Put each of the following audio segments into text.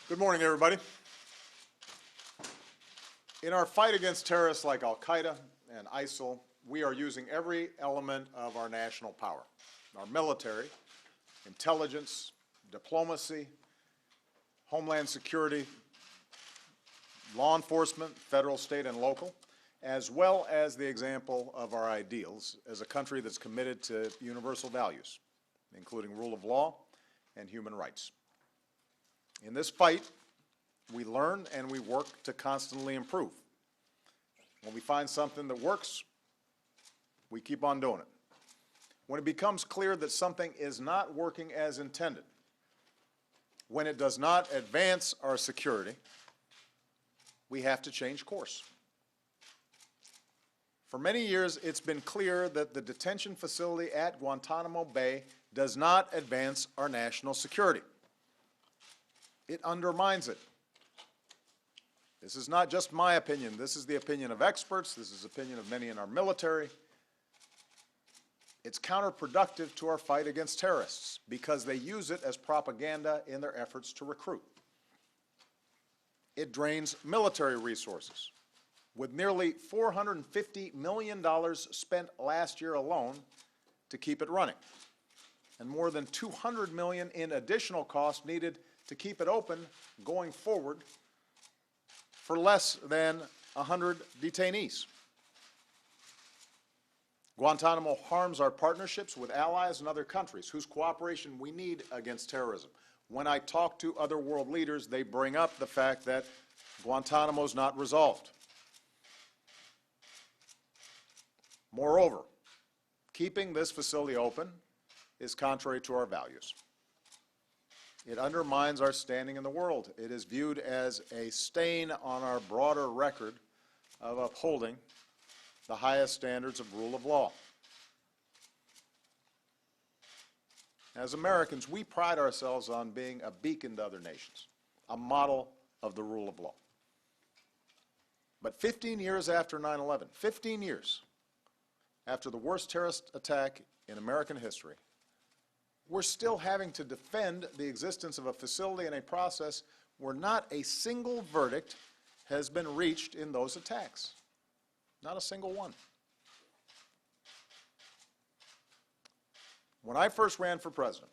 Good morning, everybody. In our fight against terrorists like Al-Qaeda and ISIL, we are using every element of our national power. Our military, intelligence, diplomacy, homeland security, law enforcement, federal, state, and local, as well as the example of our ideals as a country that's committed to universal values, including rule of law and human rights. In this fight, we learn and we work to constantly improve. When we find something that works, we keep on doing it. When it becomes clear that something is not working as intended, when it does not advance our security, we have to change course. For many years, it's been clear that the detention facility at Guantanamo Bay does not advance our national security. It undermines it. This is not just my opinion. This is the opinion of experts. This is the opinion of many in our military. It's counterproductive to our fight against terrorists because they use it as propaganda in their efforts to recruit. It drains military resources, with nearly $450 million spent last year alone to keep it running, and more than $200 million in additional costs needed to keep it open going forward for less than 100 detainees. Guantanamo harms our partnerships with allies and other countries whose cooperation we need against terrorism. When I talk to other world leaders, they bring up the fact that Guantanamo is not resolved. Moreover, keeping this facility open is contrary to our values. It undermines our standing in the world. It is viewed as a stain on our broader record of upholding the highest standards of rule of law. As Americans, we pride ourselves on being a beacon to other nations, a model of the rule of law. But 15 years after 9/11, 15 years after the worst terrorist attack in American history, we're still having to defend the existence of a facility and a process where not a single verdict has been reached in those attacks. Not a single one. When I first ran for president,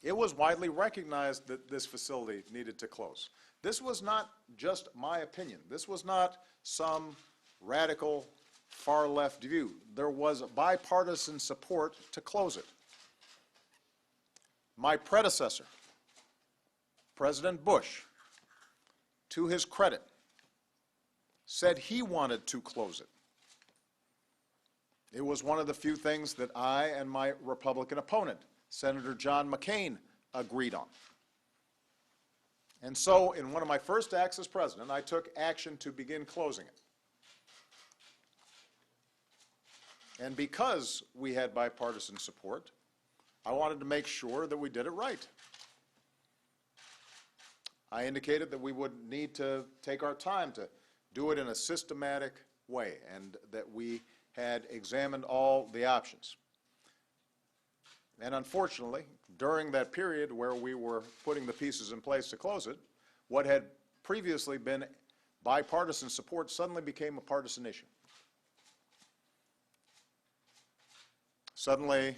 it was widely recognized that this facility needed to close. This was not just my opinion. This was not some radical far-left view. There was bipartisan support to close it. My predecessor, President Bush, to his credit, said he wanted to close it. It was one of the few things that I and my Republican opponent, Senator John McCain, agreed on. And so, in one of my first acts as president, I took action to begin closing it. And because we had bipartisan support, I wanted to make sure that we did it right. I indicated that we would need to take our time to do it in a systematic way and that we had examined all the options. And unfortunately, during that period where we were putting the pieces in place to close it, what had previously been bipartisan support suddenly became a partisan issue. Suddenly,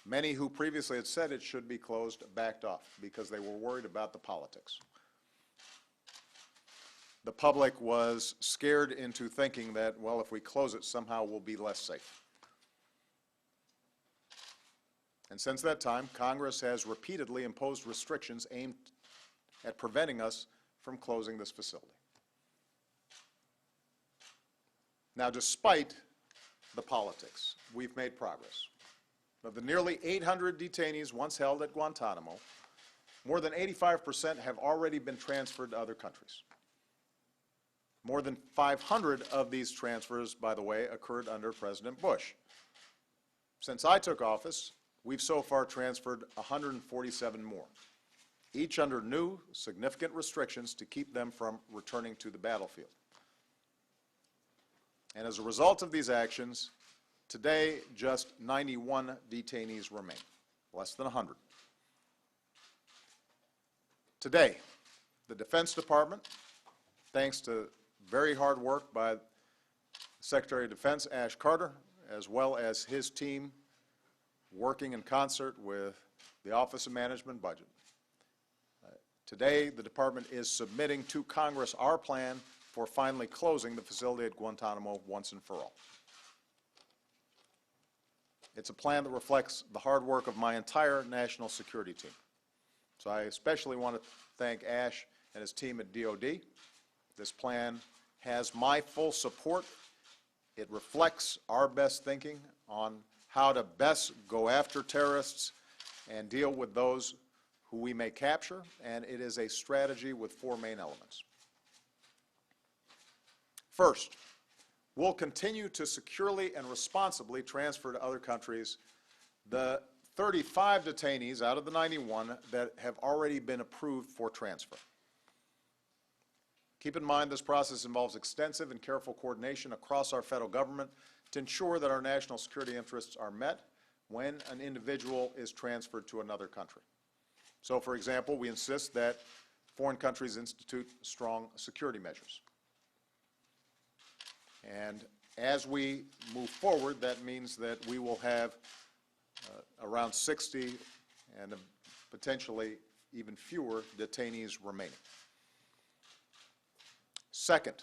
many who previously had said it should be closed backed off because they were worried about the politics. The public was scared into thinking that, well, if we close it, somehow we'll be less safe. And since that time, Congress has repeatedly imposed restrictions aimed at preventing us from closing this facility. Now, despite the politics, we've made progress. Of the nearly 800 detainees once held at Guantanamo, more than 85% have already been transferred to other countries. More than 500 of these transfers, by the way, occurred under President Bush. Since I took office, we've so far transferred 147 more, each under new, significant restrictions to keep them from returning to the battlefield. And as a result of these actions, today just 91 detainees remain, less than 100. Today, The Defense Department, thanks to very hard work by Secretary of Defense Ash Carter, as well as his team working in concert with the Office of Management and Budget. Today, the Department is submitting to Congress our plan for finally closing the facility at Guantanamo once and for all. It's a plan that reflects the hard work of my entire national security team. So I especially want to thank Ash and his team at DOD. This plan has my full support. It reflects our best thinking on how to best go after terrorists and deal with those who we may capture, and it is a strategy with four main elements. First, we'll continue to securely and responsibly transfer to other countries the 35 detainees out of the 91 that have already been approved for transfer. Keep in mind this process involves extensive and careful coordination across our federal government to ensure that our national security interests are met when an individual is transferred to another country. So, for example, we insist that foreign countries institute strong security measures. And as we move forward, that means that we will have around 60 and potentially even fewer detainees remaining. Second,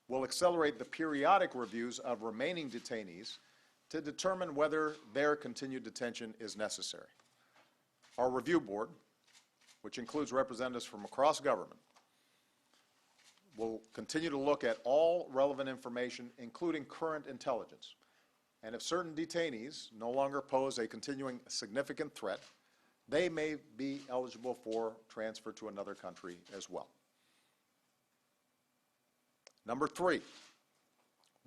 we'll accelerate the periodic reviews of remaining detainees to determine whether their continued detention is necessary. Our review board, which includes representatives from across government, will continue to look at all relevant information, including current intelligence. And if certain detainees no longer pose a continuing significant threat, they may be eligible for transfer to another country as well. Number three,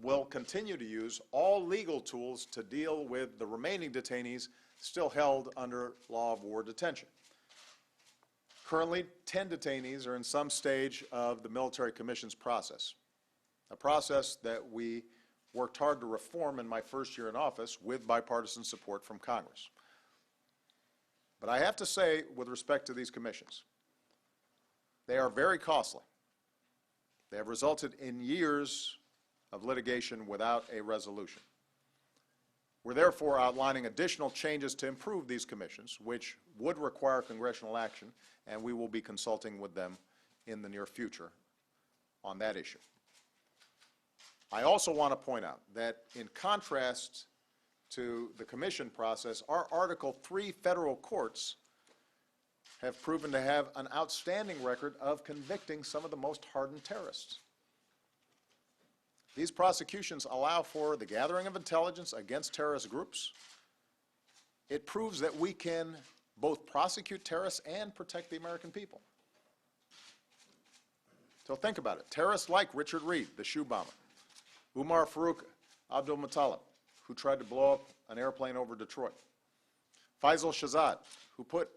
we'll continue to use all legal tools to deal with the remaining detainees still held under law of war detention. Currently, 10 detainees are in some stage of the military commissions process, a process that we worked hard to reform in my first year in office with bipartisan support from Congress. But I have to say, with respect to these commissions, they are very costly. They have resulted in years of litigation without a resolution. We're therefore outlining additional changes to improve these commissions, which would require congressional action, and we will be consulting with them in the near future on that issue. I also want to point out that in contrast to the commission process, our Article III federal courts have proven to have an outstanding record of convicting some of the most hardened terrorists. These prosecutions allow for the gathering of intelligence against terrorist groups. It proves that we can both prosecute terrorists and protect the American people. So think about it. Terrorists like Richard Reed, the shoe bomber, Umar Farouk Abdul-Muttalib, who tried to blow up an airplane over Detroit, Faisal Shahzad, who put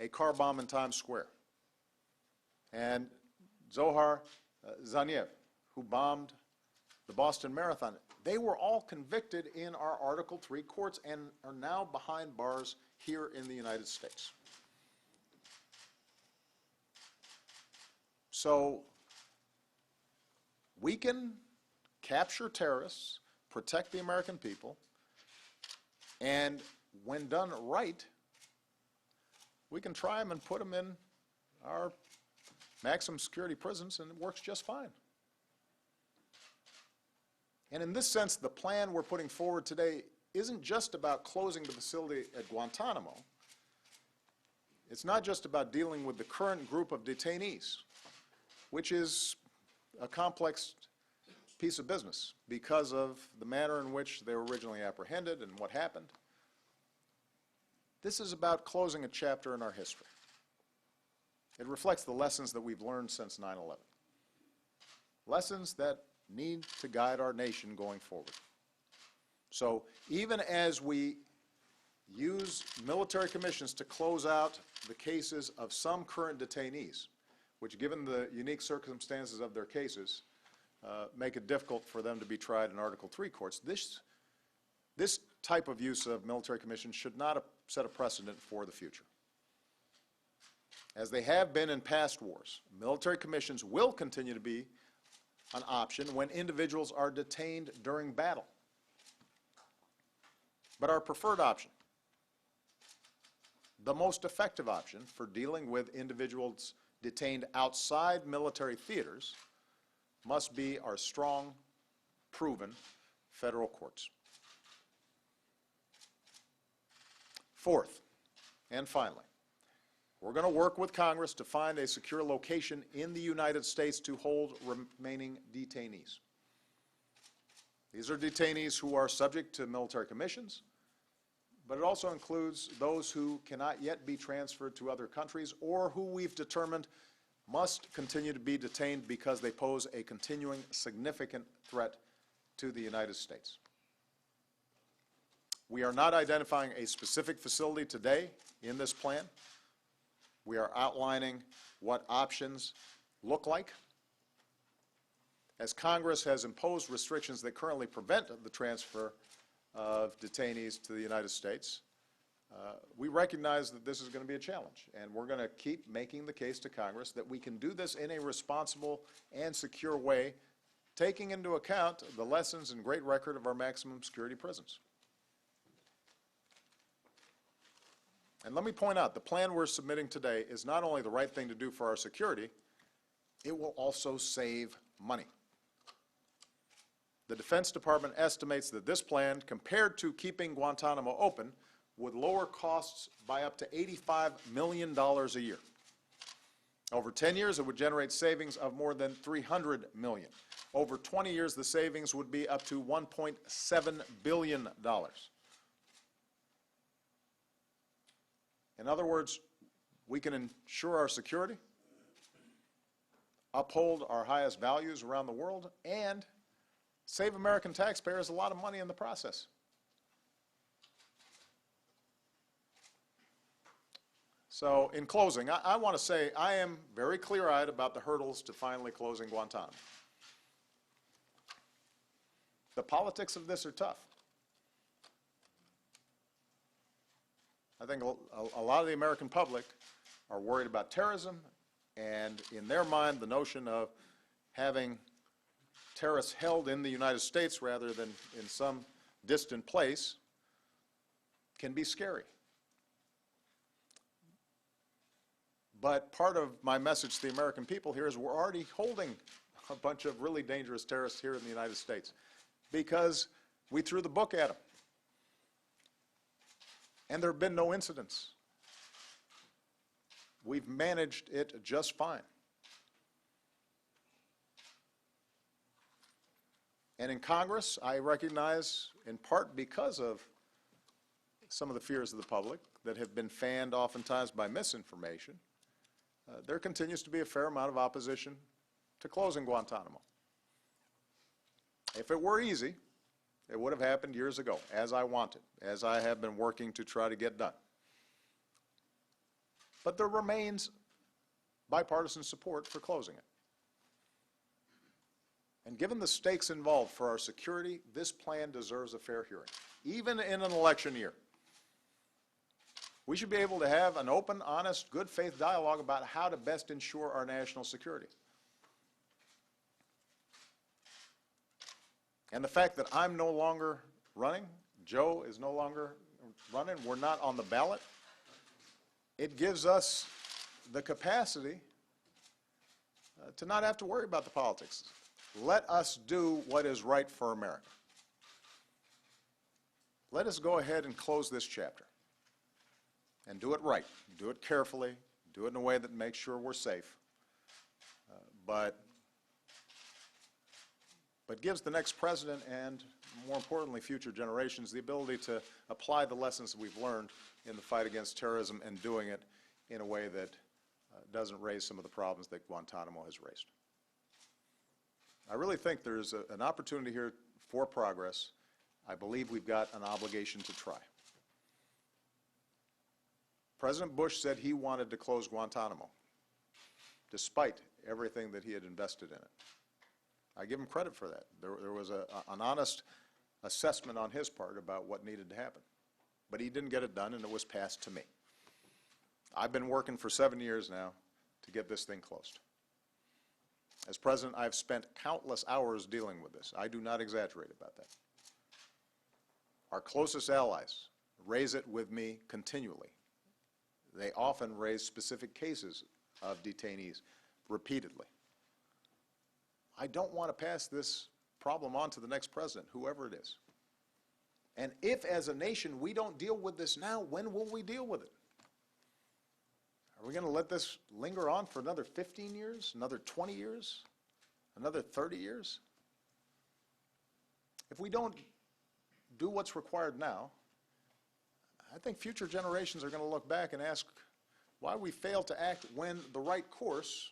a car bomb in Times Square, and Zohar Zaniev, who bombed the Boston Marathon. They were all convicted in our Article III courts and are now behind bars here in the United States. So we can capture terrorists, protect the American people, and when done right, we can try them and put them in our maximum security prisons, and it works just fine. And in this sense, the plan we're putting forward today isn't just about closing the facility at Guantanamo. It's not just about dealing with the current group of detainees, which is a complex piece of business because of the manner in which they were originally apprehended and what happened. This is about closing a chapter in our history. It reflects the lessons that we've learned since 9/11. Lessons that need to guide our nation going forward. So even as we use military commissions to close out the cases of some current detainees, which given the unique circumstances of their cases, make it difficult for them to be tried in Article III courts, this type of use of military commissions should not set a precedent for the future. As they have been in past wars, military commissions will continue to be an option when individuals are detained during battle. But our preferred option, the most effective option for dealing with individuals detained outside military theaters, must be our strong, proven federal courts. Fourth, and finally, we're going to work with Congress to find a secure location in the United States to hold remaining detainees. These are detainees who are subject to military commissions, but it also includes those who cannot yet be transferred to other countries or who we've determined must continue to be detained because they pose a continuing significant threat to the United States. We are not identifying a specific facility today in this plan. We are outlining what options look like. As Congress has imposed restrictions that currently prevent the transfer of detainees to the United States, we recognize that this is going to be a challenge, and we're going to keep making the case to Congress that we can do this in a responsible and secure way, taking into account the lessons and great record of our maximum security prisons. And let me point out, the plan we're submitting today is not only the right thing to do for our security, it will also save money. The Defense Department estimates that this plan, compared to keeping Guantanamo open, would lower costs by up to $85 million a year. Over 10 years, it would generate savings of more than $300 million. Over 20 years, the savings would be up to $1.7 billion. In other words, we can ensure our security, uphold our highest values around the world, and save American taxpayers a lot of money in the process. So, in closing, I want to say I am very clear-eyed about the hurdles to finally closing Guantanamo. The politics of this are tough. I think a lot of the American public are worried about terrorism, and in their mind, the notion of having terrorists held in the United States rather than in some distant place can be scary. But part of my message to the American people here is we're already holding a bunch of really dangerous terrorists here in the United States because we threw the book at them. And there have been no incidents. We've managed it just fine. And in Congress, I recognize, in part because of some of the fears of the public that have been fanned oftentimes by misinformation, there continues to be a fair amount of opposition to closing Guantanamo. If it were easy, it would have happened years ago, as I wanted, as I have been working to try to get done. But there remains bipartisan support for closing it. And given the stakes involved for our security, this plan deserves a fair hearing, even in an election year. We should be able to have an open, honest, good faith dialogue about how to best ensure our national security. And the fact that I'm no longer running, Joe is no longer running, we're not on the ballot, it gives us the capacity to not have to worry about the politics. Let us do what is right for America. Let us go ahead and close this chapter. And do it right, do it carefully, do it in a way that makes sure we're safe, but gives the next president and, more importantly, future generations the ability to apply the lessons that we've learned in the fight against terrorism and doing it in a way that doesn't raise some of the problems that Guantanamo has raised. I really think there's an opportunity here for progress. I believe we've got an obligation to try. President Bush said he wanted to close Guantanamo, despite everything that he had invested in it. I give him credit for that. There was an honest assessment on his part about what needed to happen. But he didn't get it done, and it was passed to me. I've been working for 7 years now to get this thing closed. As president, I've spent countless hours dealing with this. I do not exaggerate about that. Our closest allies raise it with me continually. They often raise specific cases of detainees repeatedly. I don't want to pass this problem on to the next president, whoever it is. And if, as a nation, we don't deal with this now, when will we deal with it? Are we going to let this linger on for another 15 years, another 20 years, another 30 years? If we don't do what's required now, I think future generations are going to look back and ask why we failed to act when the right course,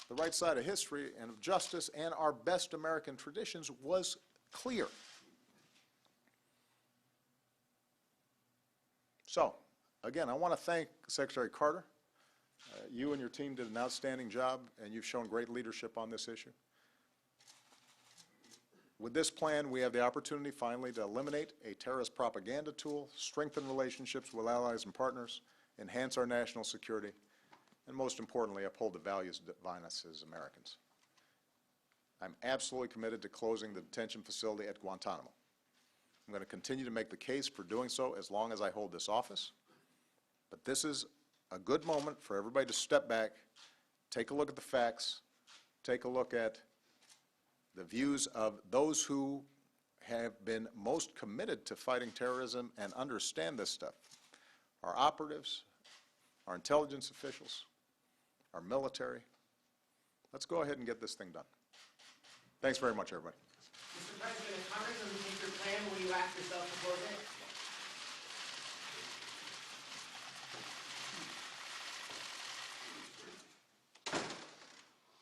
the right side of history and of justice and our best American traditions was clear. So, again, I want to thank Secretary Carter. You and your team did an outstanding job, and you've shown great leadership on this issue. With this plan, we have the opportunity finally to eliminate a terrorist propaganda tool, strengthen relationships with allies and partners, enhance our national security, and most importantly, uphold the values that define us as Americans. I'm absolutely committed to closing the detention facility at Guantanamo. I'm going to continue to make the case for doing so as long as I hold this office. But this is a good moment for everybody to step back, take a look at the facts, take a look at the views of those who have been most committed to fighting terrorism and understand this stuff. Our operatives, our intelligence officials, our military. Let's go ahead and get this thing done. Thanks very much, everybody. Mr. President, if Congress doesn't take your plan, will you ask yourself to close it?